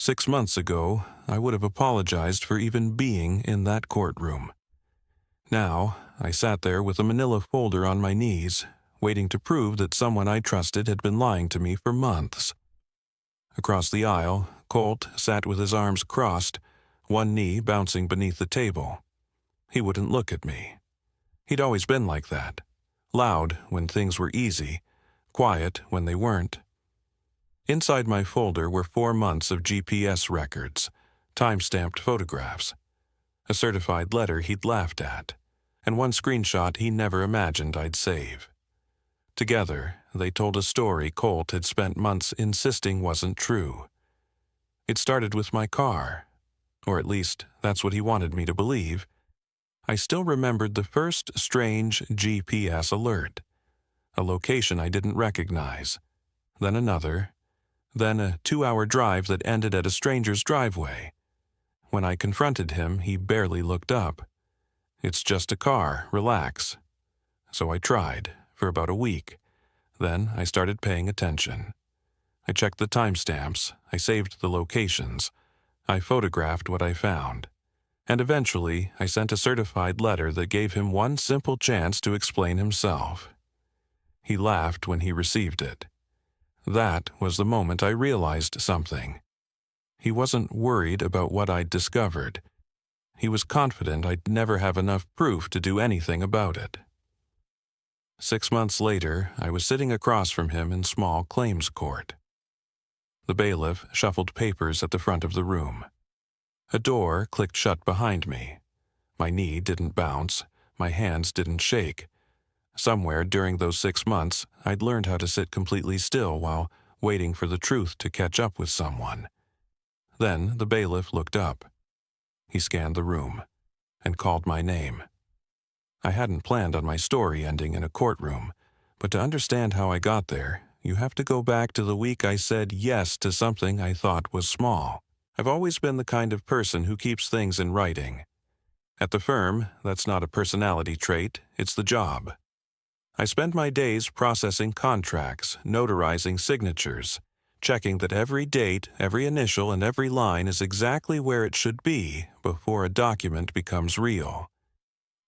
6 months ago, I would have apologized for even being in that courtroom. Now, I sat there with a manila folder on my knees, waiting to prove that someone I trusted had been lying to me for months. Across the aisle, Colt sat with his arms crossed, one knee bouncing beneath the table. He wouldn't look at me. He'd always been like that, loud when things were easy, quiet when they weren't. Inside my folder were 4 months of GPS records, time-stamped photographs, a certified letter he'd laughed at, and one screenshot he never imagined I'd save. Together, they told a story Colt had spent months insisting wasn't true. It started with my car, or at least that's what he wanted me to believe. I still remembered the first strange GPS alert, a location I didn't recognize, then another, then a 2-hour drive that ended at a stranger's driveway. When I confronted him, he barely looked up. "It's just a car, relax." So I tried, for about a week. Then I started paying attention. I checked the timestamps, I saved the locations, I photographed what I found. And eventually, I sent a certified letter that gave him one simple chance to explain himself. He laughed when he received it. That was the moment I realized something. He wasn't worried about what I'd discovered. He was confident I'd never have enough proof to do anything about it. 6 months later, I was sitting across from him in small claims court. The bailiff shuffled papers at the front of the room. A door clicked shut behind me. My knee didn't bounce, my hands didn't shake. Somewhere during those 6 months, I'd learned how to sit completely still while waiting for the truth to catch up with someone. Then the bailiff looked up. He scanned the room and called my name. I hadn't planned on my story ending in a courtroom, but to understand how I got there, you have to go back to the week I said yes to something I thought was small. I've always been the kind of person who keeps things in writing. At the firm, that's not a personality trait, it's the job. I spend my days processing contracts, notarizing signatures, checking that every date, every initial, and every line is exactly where it should be before a document becomes real.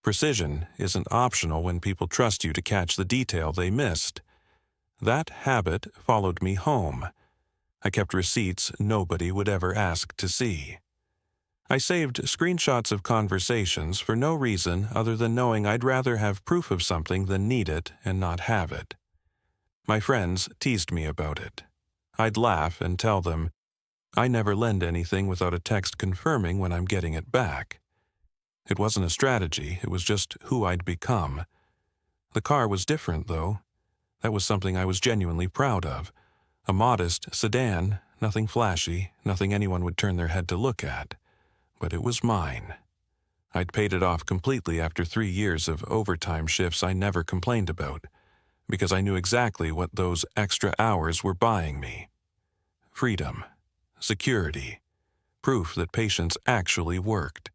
Precision isn't optional when people trust you to catch the detail they missed. That habit followed me home. I kept receipts nobody would ever ask to see. I saved screenshots of conversations for no reason other than knowing I'd rather have proof of something than need it and not have it. My friends teased me about it. I'd laugh and tell them, I never lend anything without a text confirming when I'm getting it back. It wasn't a strategy, it was just who I'd become. The car was different, though. That was something I was genuinely proud of. A modest sedan, nothing flashy, nothing anyone would turn their head to look at. But it was mine. I'd paid it off completely after 3 years of overtime shifts I never complained about, because I knew exactly what those extra hours were buying me. Freedom, security, proof that patience actually worked.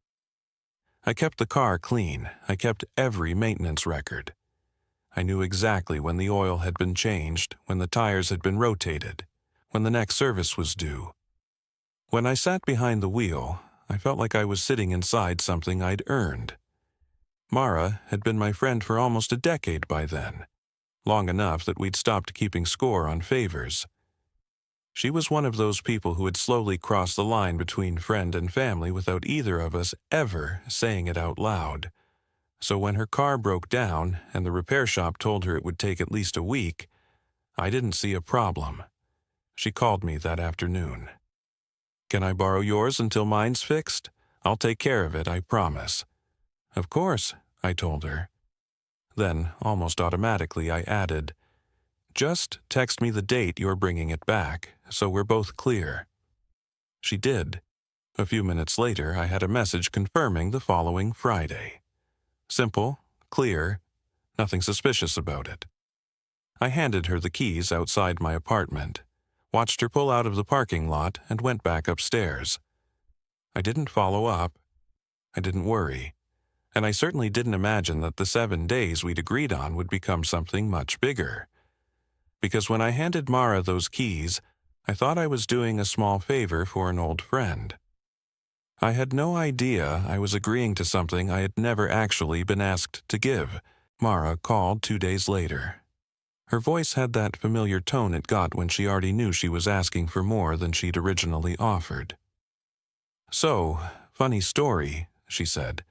I kept the car clean. I kept every maintenance record. I knew exactly when the oil had been changed, when the tires had been rotated, when the next service was due. When I sat behind the wheel, I felt like I was sitting inside something I'd earned. Mara had been my friend for almost a decade by then, long enough that we'd stopped keeping score on favors. She was one of those people who had slowly crossed the line between friend and family without either of us ever saying it out loud. So when her car broke down and the repair shop told her it would take at least a week, I didn't see a problem. She called me that afternoon. "Can I borrow yours until mine's fixed? I'll take care of it, I promise." "Of course," I told her. Then, almost automatically, I added, "Just text me the date you're bringing it back, so we're both clear." She did. A few minutes later, I had a message confirming the following Friday. Simple, clear, nothing suspicious about it. I handed her the keys outside my apartment, watched her pull out of the parking lot, and went back upstairs. I didn't follow up. I didn't worry. And I certainly didn't imagine that the 7 days we'd agreed on would become something much bigger. Because when I handed Mara those keys, I thought I was doing a small favor for an old friend. I had no idea I was agreeing to something I had never actually been asked to give. Mara called 2 days later. Her voice had that familiar tone it got when she already knew she was asking for more than she'd originally offered. "So, funny story," she said.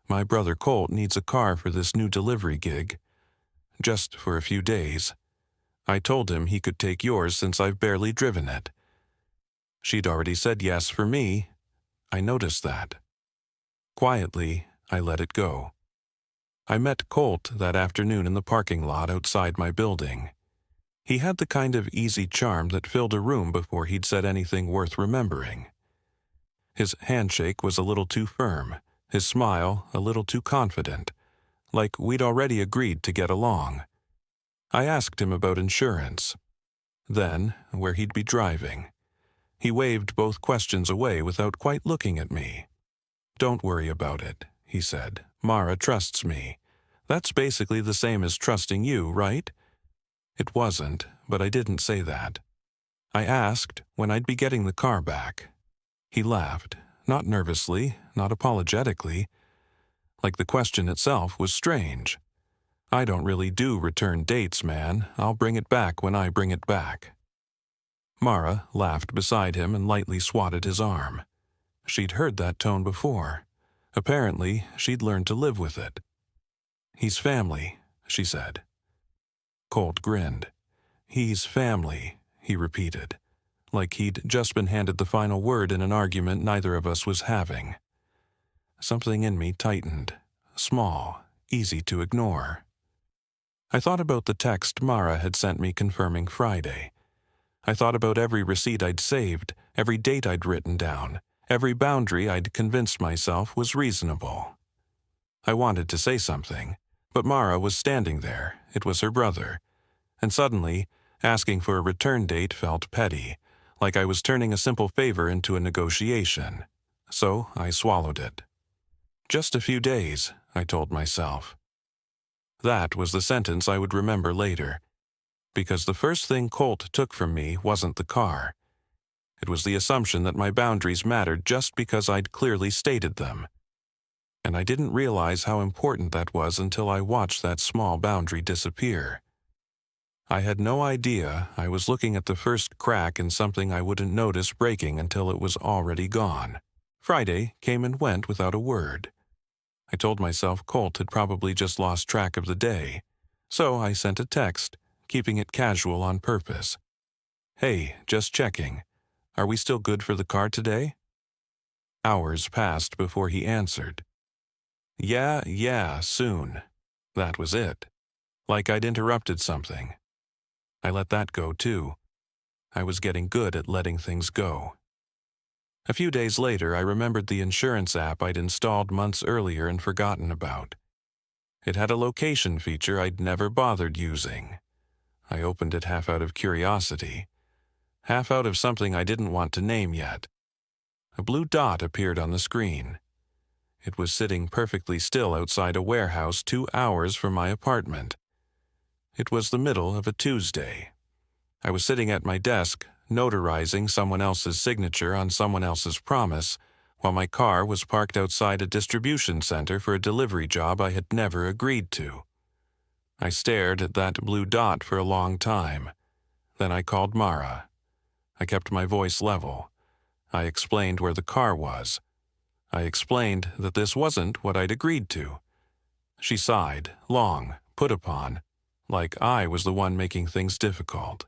"My brother Colt needs a car for this new delivery gig. Just for a few days. I told him he could take yours since I've barely driven it." She'd already said yes for me. I noticed that. Quietly, I let it go. I met Colt that afternoon in the parking lot outside my building. He had the kind of easy charm that filled a room before he'd said anything worth remembering. His handshake was a little too firm, his smile a little too confident, like we'd already agreed to get along. I asked him about insurance. Then, where he'd be driving. He waved both questions away without quite looking at me. "Don't worry about it," he said. "Mara trusts me. That's basically the same as trusting you, right?" It wasn't, but I didn't say that. I asked when I'd be getting the car back. He laughed, not nervously, not apologetically, like the question itself was strange. "I don't really do return dates, man. I'll bring it back when I bring it back." Mara laughed beside him and lightly swatted his arm. She'd heard that tone before. Apparently, she'd learned to live with it. "He's family," she said. Colt grinned. "He's family," he repeated, like he'd just been handed the final word in an argument neither of us was having. Something in me tightened. Small, easy to ignore. I thought about the text Mara had sent me confirming Friday. I thought about every receipt I'd saved, every date I'd written down, every boundary I'd convinced myself was reasonable. I wanted to say something, but Mara was standing there. It was her brother. And suddenly, asking for a return date felt petty, like I was turning a simple favor into a negotiation. So I swallowed it. "Just a few days," I told myself. That was the sentence I would remember later, because the first thing Colt took from me wasn't the car. It was the assumption that my boundaries mattered just because I'd clearly stated them. And I didn't realize how important that was until I watched that small boundary disappear. I had no idea I was looking at the first crack in something I wouldn't notice breaking until it was already gone. Friday came and went without a word. I told myself Colt had probably just lost track of the day, so I sent a text, keeping it casual on purpose. "Hey, just checking. Are we still good for the car today?" Hours passed before he answered. Yeah, soon." That was it. Like I'd interrupted something. I let that go, too. I was getting good at letting things go. A few days later, I remembered the insurance app I'd installed months earlier and forgotten about. It had a location feature I'd never bothered using. I opened it half out of curiosity, half out of something I didn't want to name yet. A blue dot appeared on the screen. It was sitting perfectly still outside a warehouse 2 hours from my apartment. It was the middle of a Tuesday. I was sitting at my desk, notarizing someone else's signature on someone else's promise, while my car was parked outside a distribution center for a delivery job I had never agreed to. I stared at that blue dot for a long time. Then I called Mara. I kept my voice level. I explained where the car was. I explained that this wasn't what I'd agreed to. She sighed, long, put upon, like I was the one making things difficult.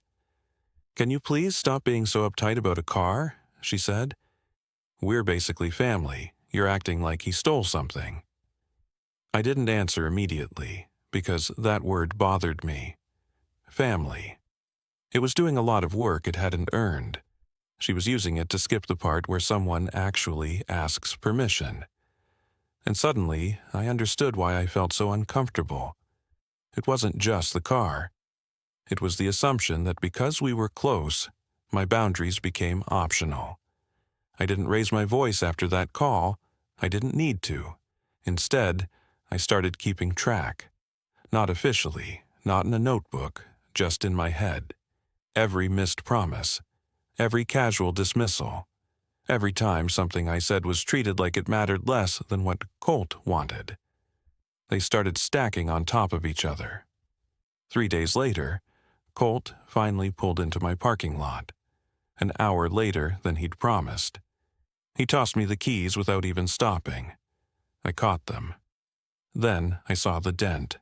"Can you please stop being so uptight about a car?" she said. "We're basically family. You're acting like he stole something." I didn't answer immediately, because that word bothered me. Family. It was doing a lot of work it hadn't earned. She was using it to skip the part where someone actually asks permission. And suddenly, I understood why I felt so uncomfortable. It wasn't just the car. It was the assumption that because we were close, my boundaries became optional. I didn't raise my voice after that call. I didn't need to. Instead, I started keeping track. Not officially, not in a notebook, just in my head. Every missed promise. every casual dismissal, every time something I said was treated like it mattered less than what Colt wanted. They started stacking on top of each other. 3 days later, Colt finally pulled into my parking lot, an hour later than he'd promised. He tossed me the keys without even stopping. I caught them. Then I saw the dent.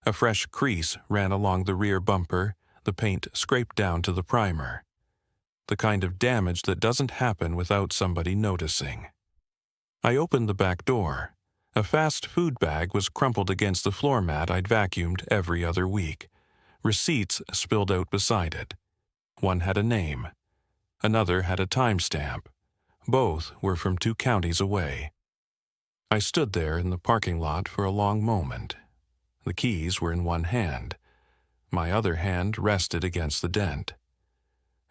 A fresh crease ran along the rear bumper, the paint scraped down to the primer. The kind of damage that doesn't happen without somebody noticing. I opened the back door. A fast food bag was crumpled against the floor mat I'd vacuumed every other week. Receipts spilled out beside it. One had a name. Another had a timestamp. Both were from 2 counties away. I stood there in the parking lot for a long moment. The keys were in one hand. My other hand rested against the dent.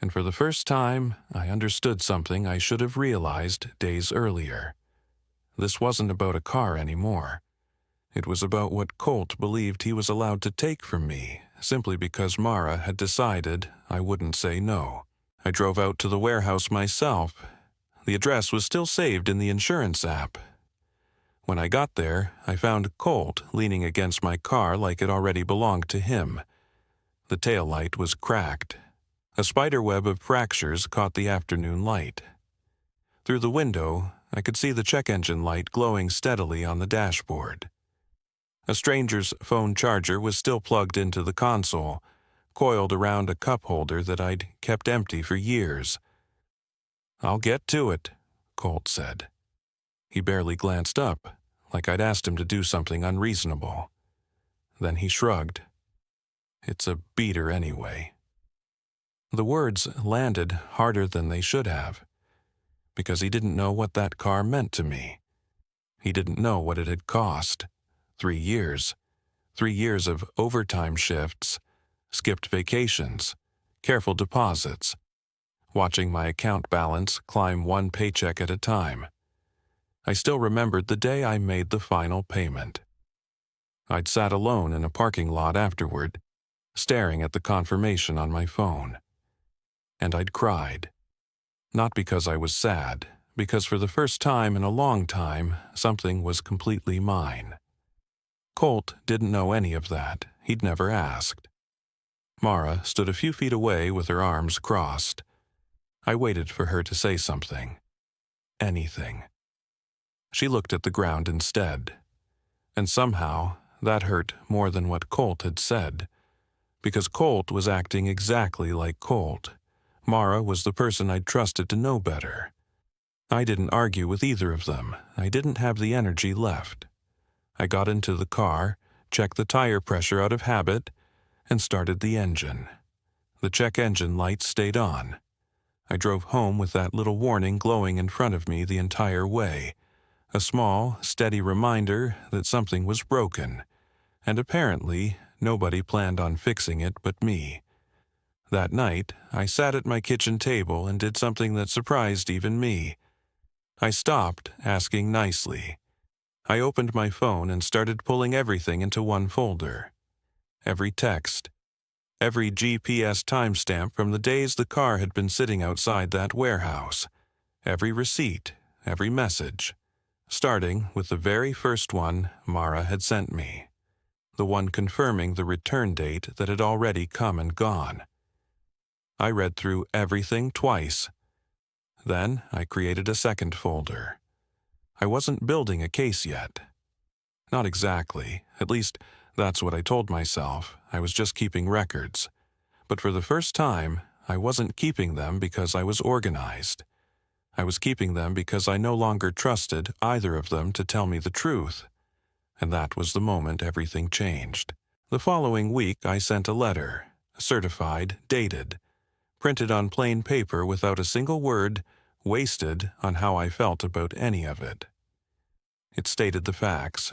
And for the first time, I understood something I should have realized days earlier. This wasn't about a car anymore. It was about what Colt believed he was allowed to take from me, simply because Mara had decided I wouldn't say no. I drove out to the warehouse myself. The address was still saved in the insurance app. When I got there, I found Colt leaning against my car like it already belonged to him. The taillight was cracked. A spiderweb of fractures caught the afternoon light. Through the window, I could see the check engine light glowing steadily on the dashboard. A stranger's phone charger was still plugged into the console, coiled around a cup holder that I'd kept empty for years. "I'll get to it," Colt said. He barely glanced up, like I'd asked him to do something unreasonable. Then he shrugged. "It's a beater anyway." The words landed harder than they should have, because he didn't know what that car meant to me. He didn't know what it had cost. 3 years. 3 years of overtime shifts, skipped vacations, careful deposits, watching my account balance climb one paycheck at a time. I still remembered the day I made the final payment. I'd sat alone in a parking lot afterward, staring at the confirmation on my phone. And I'd cried. Not because I was sad, because for the first time in a long time, something was completely mine. Colt didn't know any of that. He'd never asked. Mara stood a few feet away with her arms crossed. I waited for her to say something. Anything. She looked at the ground instead. And somehow, that hurt more than what Colt had said. Because Colt was acting exactly like Colt. Mara was the person I'd trusted to know better. I didn't argue with either of them. I didn't have the energy left. I got into the car, checked the tire pressure out of habit, and started the engine. The check engine light stayed on. I drove home with that little warning glowing in front of me the entire way. A small, steady reminder that something was broken, and apparently nobody planned on fixing it but me. That night, I sat at my kitchen table and did something that surprised even me. I stopped asking nicely. I opened my phone and started pulling everything into one folder. Every text, every GPS timestamp from the days the car had been sitting outside that warehouse, every receipt, every message, starting with the very first one Mara had sent me, the one confirming the return date that had already come and gone. I read through everything twice. Then I created a second folder. I wasn't building a case yet. Not exactly. At least, that's what I told myself. I was just keeping records. But for the first time, I wasn't keeping them because I was organized. I was keeping them because I no longer trusted either of them to tell me the truth. And that was the moment everything changed. The following week, I sent a letter, certified, dated, printed on plain paper without a single word wasted on how I felt about any of it. It stated the facts.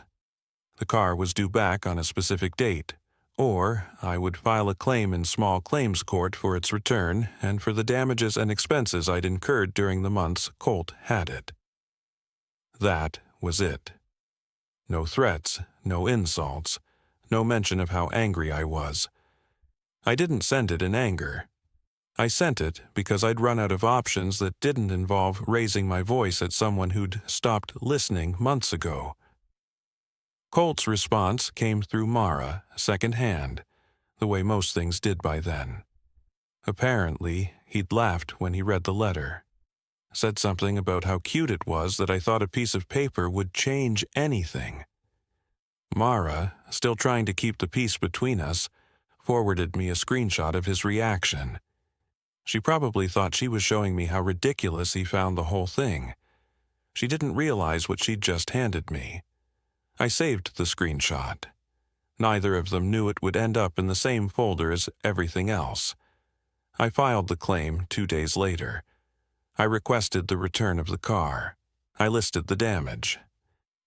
The car was due back on a specific date, or I would file a claim in small claims court for its return and for the damages and expenses I'd incurred during the months Colt had it. That was it. No threats, no insults, no mention of how angry I was. I didn't send it in anger. I sent it because I'd run out of options that didn't involve raising my voice at someone who'd stopped listening months ago. Colt's response came through Mara, secondhand, the way most things did by then. Apparently, he'd laughed when he read the letter. Said something about how cute it was that I thought a piece of paper would change anything. Mara, still trying to keep the peace between us, forwarded me a screenshot of his reaction. She probably thought she was showing me how ridiculous he found the whole thing. She didn't realize what she'd just handed me. I saved the screenshot. Neither of them knew it would end up in the same folder as everything else. I filed the claim 2 days later. I requested the return of the car. I listed the damage.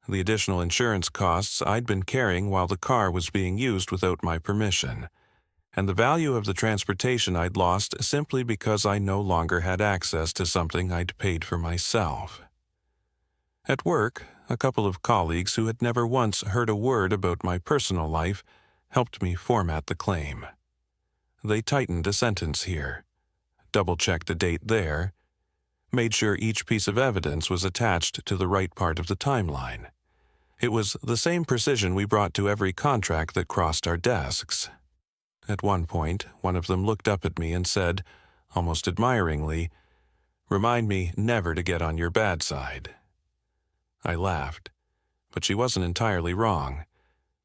The additional insurance costs I'd been carrying while the car was being used without my permission, and the value of the transportation I'd lost simply because I no longer had access to something I'd paid for myself. At work, a couple of colleagues who had never once heard a word about my personal life helped me format the claim. They tightened a sentence here, double-checked the date there, made sure each piece of evidence was attached to the right part of the timeline. It was the same precision we brought to every contract that crossed our desks. At one point, one of them looked up at me and said, almost admiringly, "Remind me never to get on your bad side." I laughed, but she wasn't entirely wrong,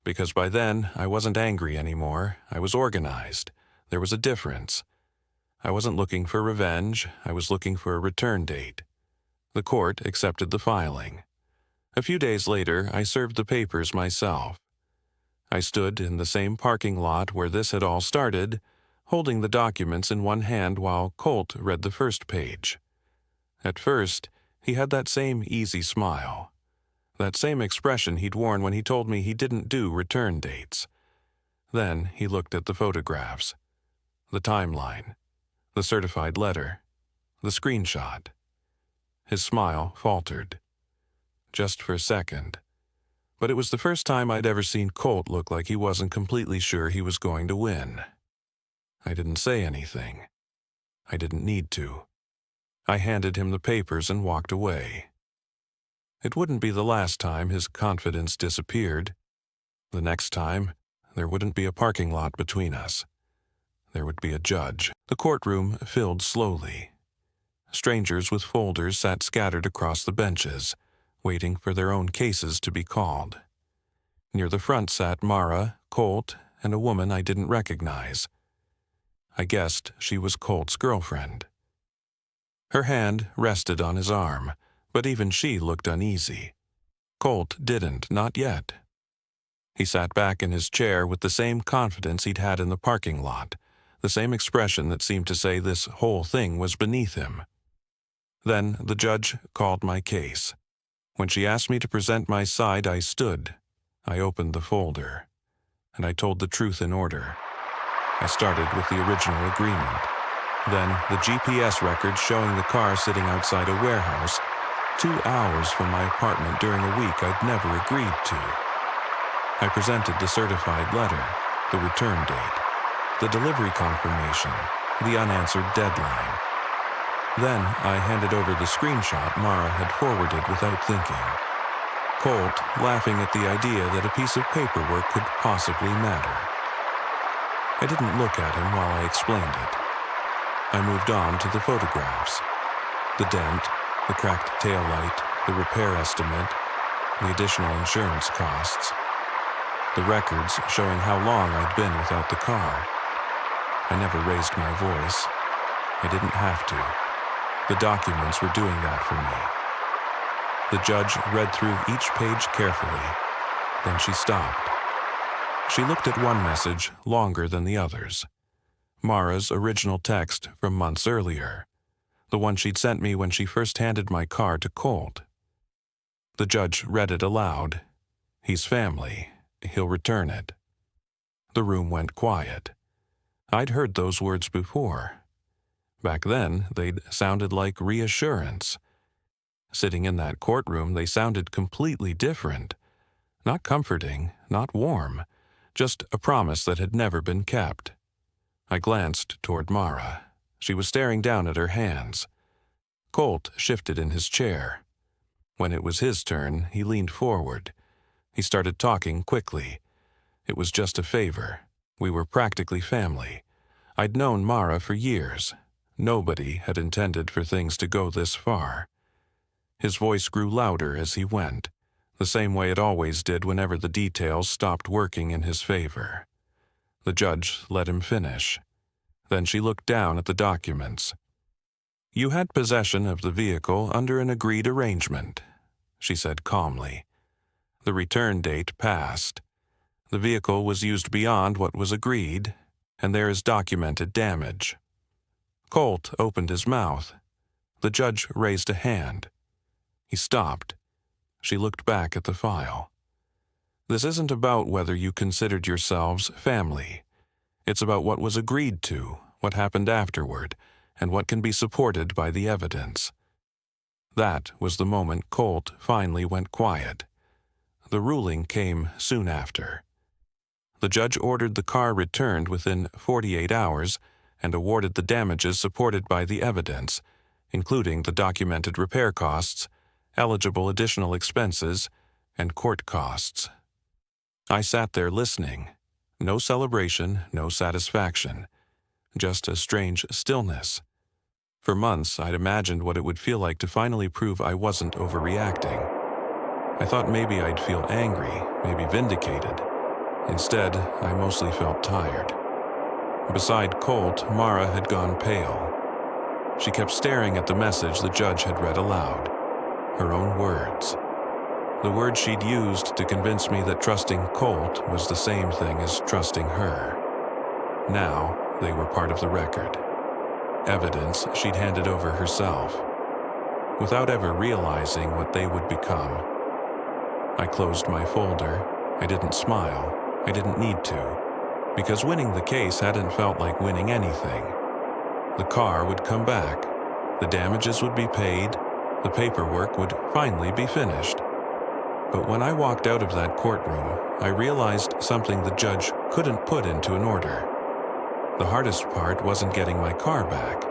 because by then I wasn't angry anymore. I was organized. There was a difference. I wasn't looking for revenge. I was looking for a return date. The court accepted the filing. A few days later, I served the papers myself. I stood in the same parking lot where this had all started, holding the documents in one hand while Colt read the first page. At first, he had that same easy smile, that same expression he'd worn when he told me he didn't do return dates. Then he looked at the photographs, the timeline, the certified letter, the screenshot. His smile faltered. Just for a second. But it was the first time I'd ever seen Colt look like he wasn't completely sure he was going to win. I didn't say anything. I didn't need to. I handed him the papers and walked away. It wouldn't be the last time his confidence disappeared. The next time, there wouldn't be a parking lot between us. There would be a judge. The courtroom filled slowly. Strangers with folders sat scattered across the benches, waiting for their own cases to be called. Near the front sat Mara, Colt, and a woman I didn't recognize. I guessed she was Colt's girlfriend. Her hand rested on his arm, but even she looked uneasy. Colt didn't, not yet. He sat back in his chair with the same confidence he'd had in the parking lot, the same expression that seemed to say this whole thing was beneath him. Then the judge called my case. When she asked me to present my side, I stood. I opened the folder, and I told the truth in order. I started with the original agreement, then the GPS record showing the car sitting outside a warehouse 2 hours from my apartment during a week I'd never agreed to. I presented the certified letter, the return date, the delivery confirmation, the unanswered deadline. Then I handed over the screenshot Mara had forwarded without thinking. Colt laughing at the idea that a piece of paperwork could possibly matter. I didn't look at him while I explained it. I moved on to the photographs. The dent, the cracked taillight, the repair estimate, the additional insurance costs. The records showing how long I'd been without the car. I never raised my voice. I didn't have to. The documents were doing that for me. The judge read through each page carefully. Then she stopped. She looked at one message longer than the others. Mara's original text from months earlier. The one she'd sent me when she first handed my car to Colt. The judge read it aloud. He's family. He'll return it. The room went quiet. I'd heard those words before. Back then, they'd sounded like reassurance. Sitting in that courtroom, they sounded completely different. Not comforting, not warm, just a promise that had never been kept. I glanced toward Mara. She was staring down at her hands. Colt shifted in his chair. When it was his turn, he leaned forward. He started talking quickly. It was just a favor. We were practically family. I'd known Mara for years. Nobody had intended for things to go this far. His voice grew louder as he went, the same way it always did whenever the details stopped working in his favor. The judge let him finish. Then she looked down at the documents. "You had possession of the vehicle under an agreed arrangement," she said calmly. "The return date passed. The vehicle was used beyond what was agreed, and there is documented damage." Colt opened his mouth. The judge raised a hand. He stopped. She looked back at the file. "This isn't about whether you considered yourselves family. It's about what was agreed to, what happened afterward, and what can be supported by the evidence." That was the moment Colt finally went quiet. The ruling came soon after. The judge ordered the car returned within 48 hours and awarded the damages supported by the evidence, including the documented repair costs, eligible additional expenses, and court costs. I sat there listening. No celebration, no satisfaction. Just a strange stillness. For months, I'd imagined what it would feel like to finally prove I wasn't overreacting. I thought maybe I'd feel angry, maybe vindicated. Instead, I mostly felt tired. Beside Colt, Mara had gone pale. She kept staring at the message the judge had read aloud. Her own words. The words she'd used to convince me that trusting Colt was the same thing as trusting her. Now, they were part of the record. Evidence she'd handed over herself, without ever realizing what they would become. I closed my folder. I didn't smile. I didn't need to, because winning the case hadn't felt like winning anything. The car would come back. The damages would be paid. The paperwork would finally be finished. But when I walked out of that courtroom, I realized something the judge couldn't put into an order. The hardest part wasn't getting my car back.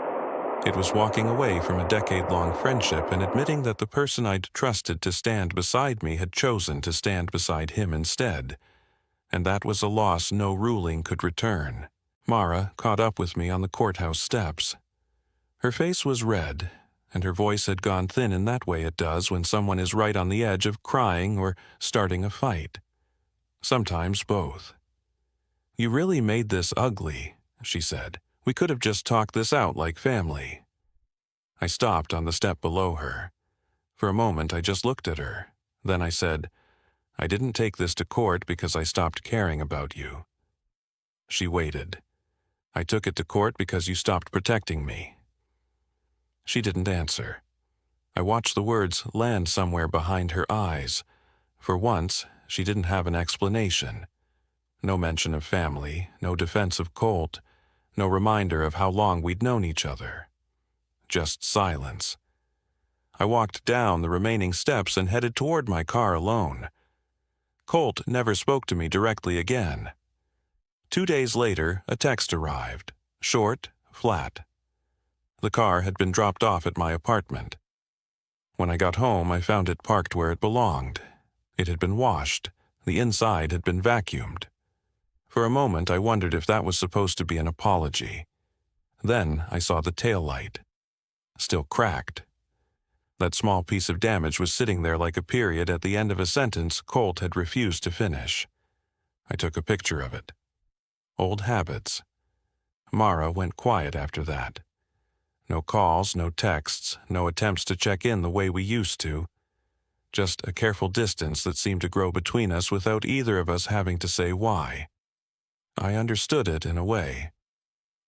It was walking away from a decade-long friendship and admitting that the person I'd trusted to stand beside me had chosen to stand beside him instead. And that was a loss no ruling could return. Mara caught up with me on the courthouse steps. Her face was red, and her voice had gone thin in that way it does when someone is right on the edge of crying or starting a fight. Sometimes both. "You really made this ugly," she said. "We could have just talked this out like family." I stopped on the step below her. For a moment, I just looked at her. Then I said, "I didn't take this to court because I stopped caring about you." She waited. "I took it to court because you stopped protecting me." She didn't answer. I watched the words land somewhere behind her eyes. For once, she didn't have an explanation. No mention of family, no defense of Colt, no reminder of how long we'd known each other. Just silence. I walked down the remaining steps and headed toward my car alone. Colt never spoke to me directly again. 2 days later, a text arrived. Short, flat. The car had been dropped off at my apartment. When I got home, I found it parked where it belonged. It had been washed. The inside had been vacuumed. For a moment, I wondered if that was supposed to be an apology. Then I saw the taillight. Still cracked. That small piece of damage was sitting there like a period at the end of a sentence Colt had refused to finish. I took a picture of it. Old habits. Mara went quiet after that. No calls, no texts, no attempts to check in the way we used to. Just a careful distance that seemed to grow between us without either of us having to say why. I understood it in a way.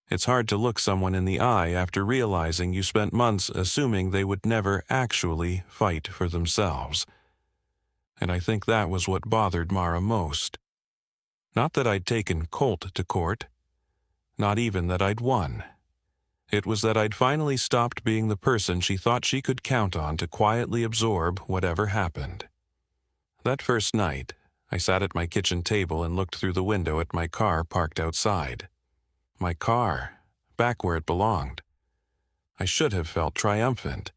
It's hard to look someone in the eye after realizing you spent months assuming they would never actually fight for themselves. And I think that was what bothered Mara most. Not that I'd taken Colt to court. Not even that I'd won. It was that I'd finally stopped being the person she thought she could count on to quietly absorb whatever happened. That first night, I sat at my kitchen table and looked through the window at my car parked outside. My car, back where it belonged. I should have felt triumphant.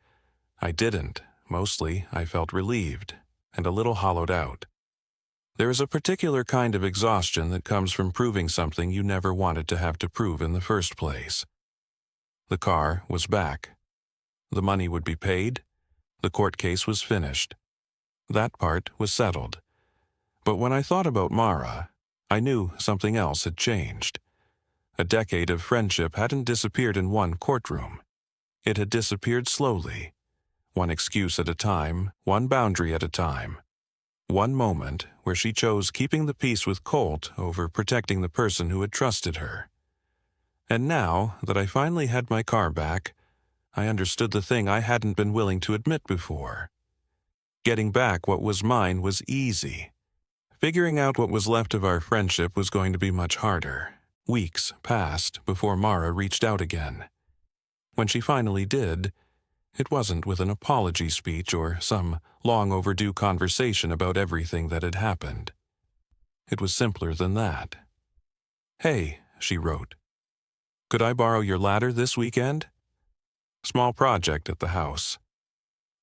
I didn't. Mostly, I felt relieved and a little hollowed out. There is a particular kind of exhaustion that comes from proving something you never wanted to have to prove in the first place. The car was back. The money would be paid. The court case was finished. That part was settled. But when I thought about Mara, I knew something else had changed. A decade of friendship hadn't disappeared in one courtroom. It had disappeared slowly, one excuse at a time, one boundary at a time. One moment where she chose keeping the peace with Colt over protecting the person who had trusted her. And now that I finally had my car back, I understood the thing I hadn't been willing to admit before. Getting back what was mine was easy. Figuring out what was left of our friendship was going to be much harder. Weeks passed before Mara reached out again. When she finally did, it wasn't with an apology speech or some long-overdue conversation about everything that had happened. It was simpler than that. "Hey," she wrote. "Could I borrow your ladder this weekend?" Small project at the house.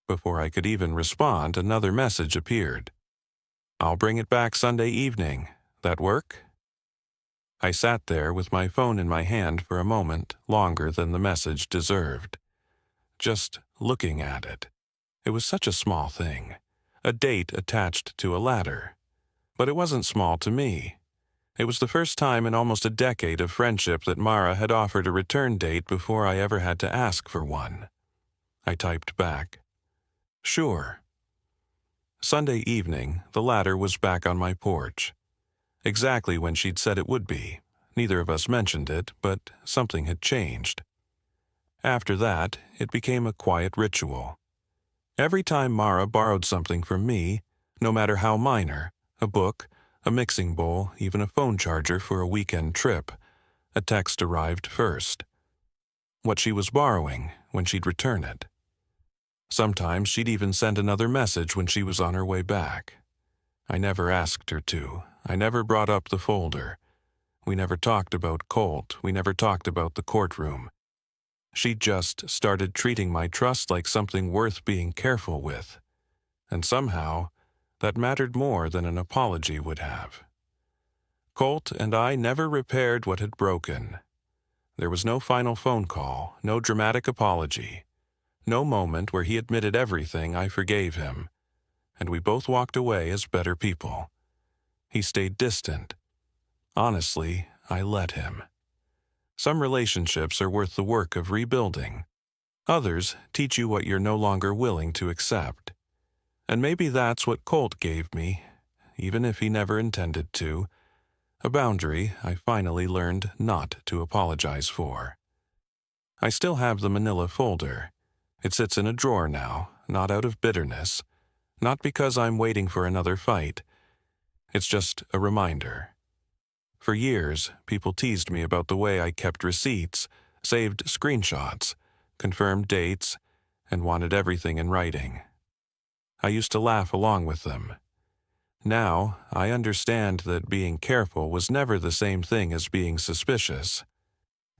Before I could even respond, another message appeared. "I'll bring it back Sunday evening. That work?" I sat there with my phone in my hand for a moment longer than the message deserved. Just looking at it. It was such a small thing. A date attached to a ladder. But it wasn't small to me. It was the first time in almost a decade of friendship that Mara had offered a return date before I ever had to ask for one. I typed back, "Sure." Sunday evening, the ladder was back on my porch. Exactly when she'd said it would be. Neither of us mentioned it, but something had changed. After that, it became a quiet ritual. Every time Mara borrowed something from me, no matter how minor, a book, a mixing bowl, even a phone charger for a weekend trip, a text arrived first. What she was borrowing, when she'd return it. Sometimes she'd even send another message when she was on her way back. I never asked her to. I never brought up the folder. We never talked about Colt. We never talked about the courtroom. She just started treating my trust like something worth being careful with. And somehow, that mattered more than an apology would have. Colt and I never repaired what had broken. There was no final phone call, no dramatic apology, no moment where he admitted everything I forgave him, and we both walked away as better people. He stayed distant. Honestly, I let him. Some relationships are worth the work of rebuilding. Others teach you what you're no longer willing to accept. And maybe that's what Colt gave me, even if he never intended to. A boundary I finally learned not to apologize for. I still have the manila folder. It sits in a drawer now, not out of bitterness, not because I'm waiting for another fight. It's just a reminder. For years, people teased me about the way I kept receipts, saved screenshots, confirmed dates, and wanted everything in writing. I used to laugh along with them. Now, I understand that being careful was never the same thing as being suspicious,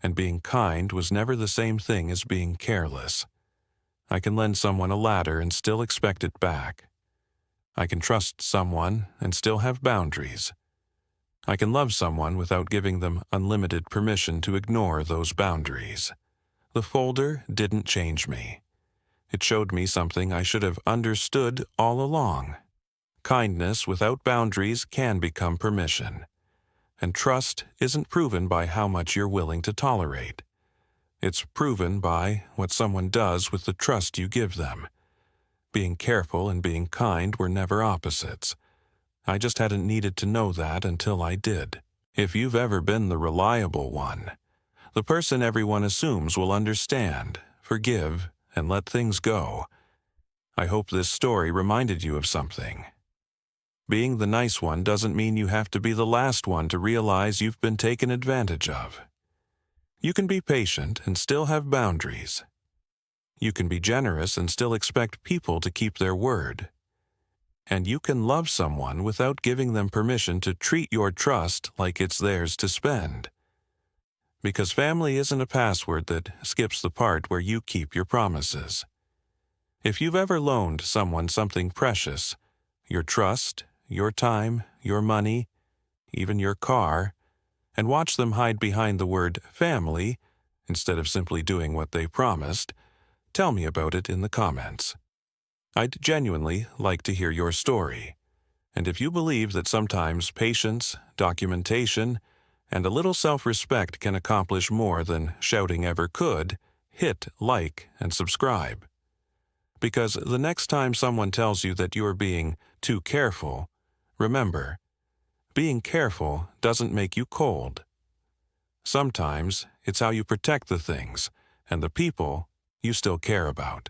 and being kind was never the same thing as being careless. I can lend someone a ladder and still expect it back. I can trust someone and still have boundaries. I can love someone without giving them unlimited permission to ignore those boundaries. The folder didn't change me. It showed me something I should have understood all along. Kindness without boundaries can become permission. And trust isn't proven by how much you're willing to tolerate. It's proven by what someone does with the trust you give them. Being careful and being kind were never opposites. I just hadn't needed to know that until I did. If you've ever been the reliable one, the person everyone assumes will understand, forgive, and let things go, I hope this story reminded you of something. Being the nice one doesn't mean you have to be the last one to realize you've been taken advantage of. You can be patient and still have boundaries. You can be generous and still expect people to keep their word. And you can love someone without giving them permission to treat your trust like it's theirs to spend. Because family isn't a password that skips the part where you keep your promises. If you've ever loaned someone something precious, your trust, your time, your money, even your car, and watched them hide behind the word family instead of simply doing what they promised, tell me about it in the comments. I'd genuinely like to hear your story. And if you believe that sometimes patience, documentation, and a little self-respect can accomplish more than shouting ever could, hit like and subscribe. Because the next time someone tells you that you're being too careful, remember, being careful doesn't make you cold. Sometimes it's how you protect the things and the people you still care about.